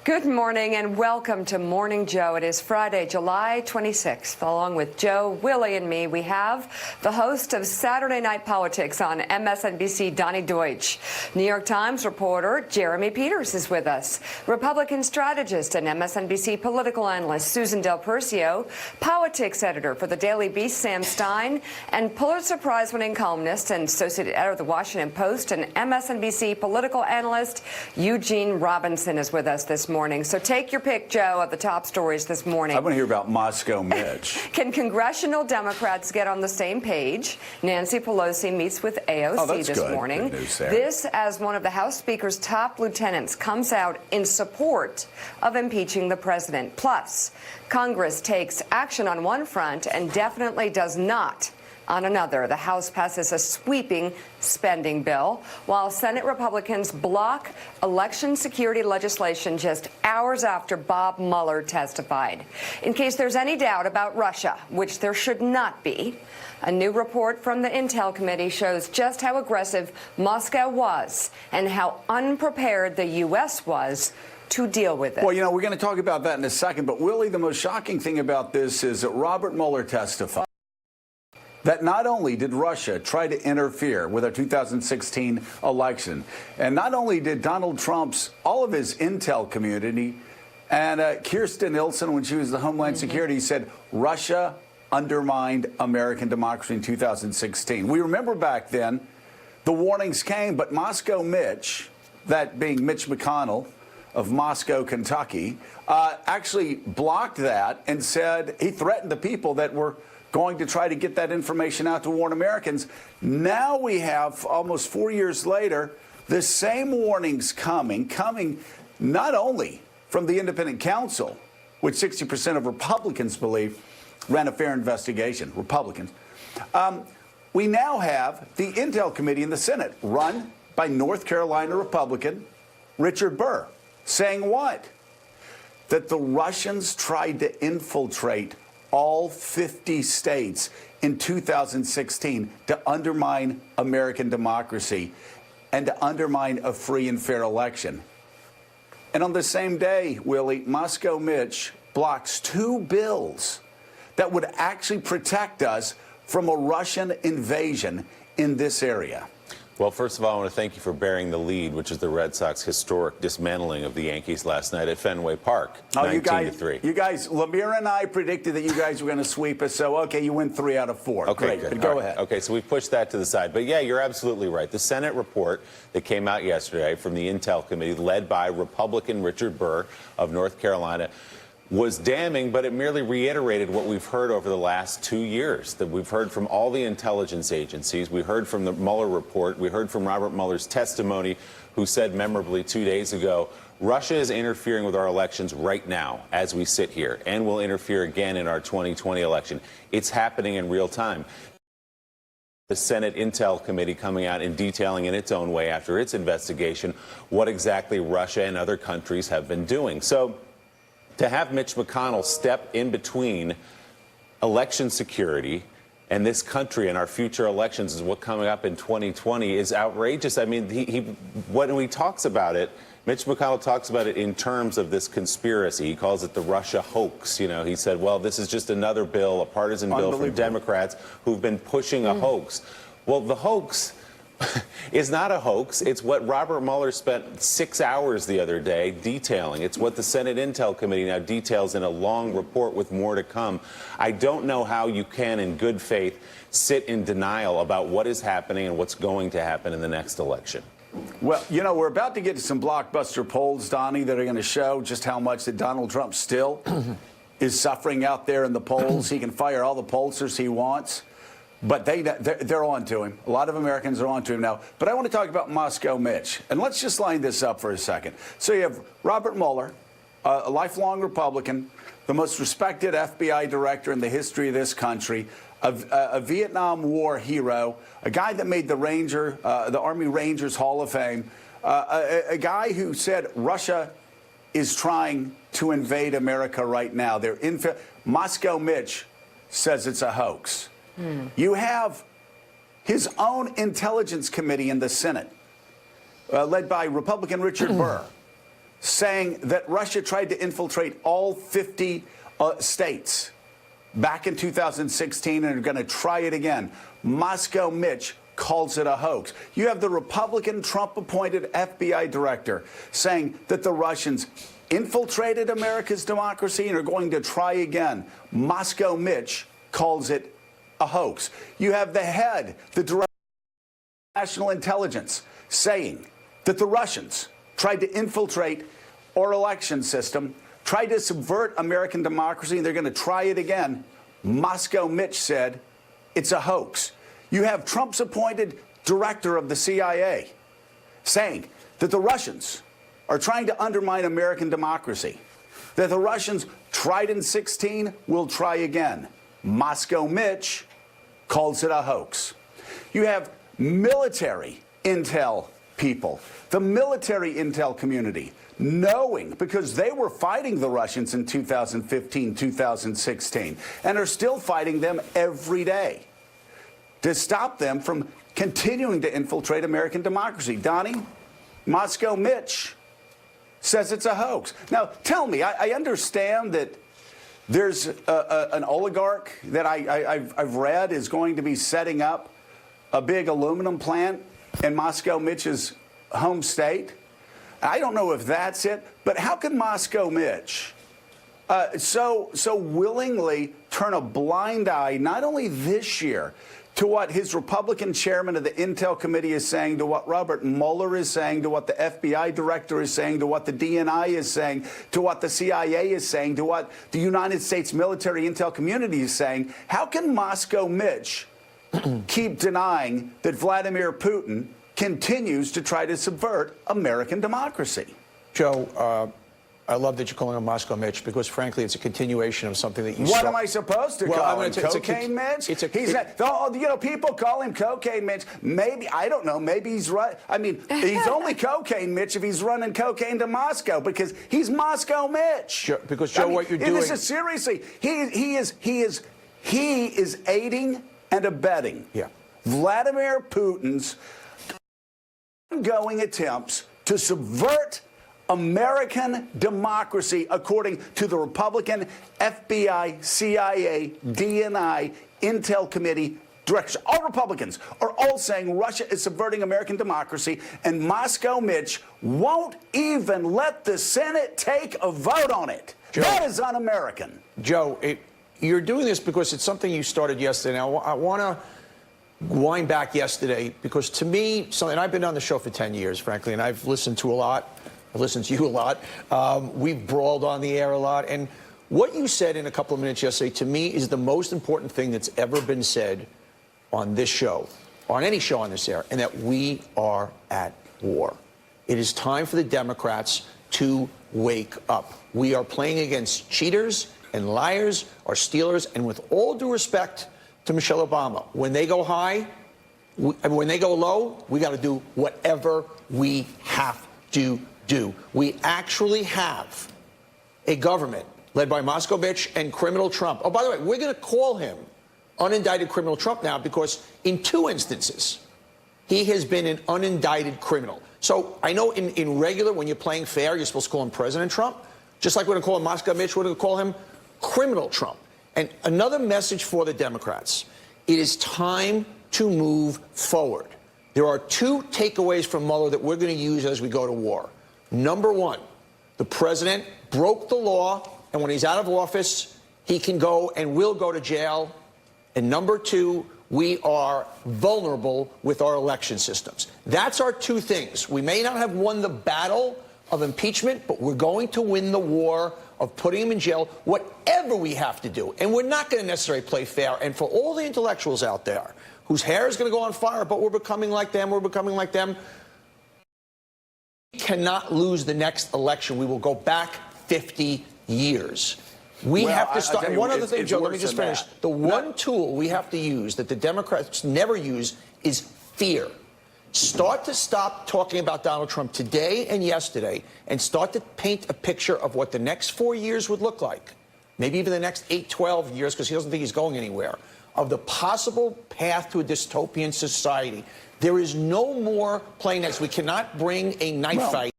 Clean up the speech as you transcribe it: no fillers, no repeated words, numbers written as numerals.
Good morning and welcome to Morning Joe. It is Friday, July 26th. Along with Joe, Willie, and me, we have the host of Saturday Night Politics on MSNBC, Donnie Deutsch. New York Times reporter Jeremy Peters is with us. Republican strategist and MSNBC political analyst Susan Del Percio, politics editor for the Daily Beast Sam Stein, and Pulitzer Prize-winning columnist and associate editor of the Washington Post and MSNBC political analyst Eugene Robinson is with us this morning. So take your pick, Joe, of the top stories this morning. I want to hear about Moscow Mitch. Can congressional Democrats get on the same page? Nancy Pelosi meets with AOC this morning. Good news there. This, as one of the House Speaker's top lieutenants, comes out in support of impeaching the president. Plus, Congress takes action on one front and definitely does not on another. The House passes a sweeping spending bill, while Senate Republicans block election security legislation just hours after Bob Mueller testified. In case there's any doubt about Russia, which there should not be, a new report from the Intel Committee shows just how aggressive Moscow was and how unprepared the U.S. was to deal with it. Well, you know, we're going to talk about that in a second, but Willie, the most shocking thing about this is that Robert Mueller testified that not only did Russia try to interfere with our 2016 election, and not only did Donald Trump's, all of his intel community, and Kirstjen Nielsen, when she was the Homeland Security, said Russia undermined American democracy in 2016. We remember back then, the warnings came, but Moscow Mitch, that being Mitch McConnell of Moscow, Kentucky, actually blocked that and said he threatened the people that were going to try to get that information out to warn Americans. Now we have, almost 4 years later, the same warnings coming not only from the independent counsel, which 60% of Republicans believe ran a fair investigation, Republicans. We now have the Intel Committee in the Senate run by North Carolina Republican Richard Burr saying what? That the Russians tried to infiltrate all 50 states in 2016 to undermine American democracy and to undermine a free and fair election. And on the same day, Willie, Moscow Mitch blocks 2 bills that would actually protect us from a Russian invasion in this area. Well, first of all, I want to thank you for bearing the lead, which is the Red Sox historic dismantling of the Yankees last night at Fenway Park, 19-3. You guys, Lemire and I predicted that you guys were going to sweep us, so, okay, you win 3 out of 4. Okay, great. good. But go ahead. Okay, so we pushed that to the side. But, yeah, you're absolutely right. The Senate report that came out yesterday from the Intel Committee, led by Republican Richard Burr of North Carolina, was damning, but it merely reiterated what we've heard over the last 2 years, that we've heard from all the intelligence agencies. We heard from the Mueller report. We heard from Robert Mueller's testimony, who said memorably 2 days ago, Russia is interfering with our elections right now as we sit here, and will interfere again in our 2020 election. It's happening in real time. The Senate Intel Committee coming out and detailing in its own way after its investigation what exactly Russia and other countries have been doing. So to have Mitch McConnell step in between election security and this country and our future elections is what coming up in 2020 is outrageous. I mean, when he talks about it, Mitch McConnell talks about it in terms of this conspiracy. He calls it the Russia hoax. You know, he said, well, this is just another bill, a partisan bill from Democrats who've been pushing a hoax. Well, the hoax is not a hoax. It's what Robert Mueller spent 6 hours the other day detailing. It's what the Senate Intel Committee now details in a long report with more to come. I don't know how you can, in good faith, sit in denial about what is happening and what's going to happen in the next election. Well, you know, we're about to get to some blockbuster polls, Donnie, that are going to show just how much that Donald Trump still is suffering out there in the polls. He can fire all the pollsters he wants. But they're on to him. A lot of Americans are on to him now. But I want to talk about Moscow Mitch. And let's just line this up for a second. So you have Robert Mueller, a lifelong Republican, the most respected FBI director in the history of this country, a Vietnam War hero, a guy that made the Army Rangers Hall of Fame, a guy who said Russia is trying to invade America right now. Moscow Mitch says it's a hoax. You have his own Intelligence Committee in the Senate, led by Republican Richard Burr, saying that Russia tried to infiltrate all 50 states back in 2016 and are going to try it again. Moscow Mitch calls it a hoax. You have the Republican Trump-appointed FBI director saying that the Russians infiltrated America's democracy and are going to try again. Moscow Mitch calls it a hoax. You have the head, the director of national intelligence, saying that the Russians tried to infiltrate our election system, tried to subvert American democracy, and they're going to try it again. Moscow Mitch said it's a hoax. You have Trump's appointed director of the CIA saying that the Russians are trying to undermine American democracy, that the Russians tried in 16, will try again. Moscow Mitch calls it a hoax. You have military intel people, the military intel community, knowing, because they were fighting the Russians in 2015, 2016, and are still fighting them every day to stop them from continuing to infiltrate American democracy. Donnie, Moscow Mitch says it's a hoax. Now, tell me, I understand that there's an oligarch that I've read is going to be setting up a big aluminum plant in Moscow Mitch's home state. I don't know if that's it, but how can Moscow Mitch so willingly turn a blind eye, not only this year, to what his Republican chairman of the Intel Committee is saying, to what Robert Mueller is saying, to what the FBI director is saying, to what the DNI is saying, to what the CIA is saying, to what the United States military intel community is saying? How can Moscow Mitch keep denying that Vladimir Putin continues to try to subvert American democracy? Joe, I love that you're calling him Moscow Mitch because, frankly, it's a continuation of something that you What am I supposed to call him? Cocaine Mitch? He's not, people call him Cocaine Mitch. Maybe, I don't know, maybe he's right. I mean, he's only Cocaine Mitch if he's running cocaine to Moscow because he's Moscow Mitch. Because, Joe, what you're doing... This is seriously, he is aiding and abetting Vladimir Putin's ongoing attempts to subvert American democracy, according to the Republican FBI, CIA, DNI, Intel Committee directors. All Republicans are all saying Russia is subverting American democracy, and Moscow Mitch won't even let the Senate take a vote on it. Joe, that is un-American. Joe, you're doing this because it's something you started yesterday. Now, I want to wind back yesterday because, to me, and I've been on the show for 10 years, frankly, and I've listened to a lot. I've listened to you a lot. We've brawled on the air a lot. And what you said in a couple of minutes yesterday, to me, is the most important thing that's ever been said on this show, on any show on this air, and that we are at war. It is time for the Democrats to wake up. We are playing against cheaters and liars or stealers. And with all due respect to Michelle Obama, when they go high, when they go low, we got to do whatever we have to do. We actually have a government led by Moscow Mitch and criminal Trump. Oh, by the way, we're going to call him unindicted criminal Trump now because in 2 instances, he has been an unindicted criminal. So I know in regular, when you're playing fair, you're supposed to call him President Trump. Just like we're going to call him Moscow Mitch, we're going to call him criminal Trump. And another message for the Democrats, it is time to move forward. There are 2 takeaways from Mueller that we're going to use as we go to war. Number 1, the president broke the law, and when he's out of office, he can go and will go to jail. And number 2, we are vulnerable with our election systems. That's our 2 things. We may not have won the battle of impeachment, but we're going to win the war of putting him in jail, whatever we have to do. And we're not going to necessarily play fair. And for all the intellectuals out there whose hair is going to go on fire, but we're becoming like them, we cannot lose the next election. We will go back 50 years. We have to start. And one other thing, Joe, let me just finish. The one tool we have to use that the Democrats never use is fear. Start to stop talking about Donald Trump today and yesterday and start to paint a picture of what the next 4 years would look like. Maybe even the next 8, 12 years, because he doesn't think he's going anywhere, of the possible path to a dystopian society. There is no more playing next. We cannot bring a knife fight.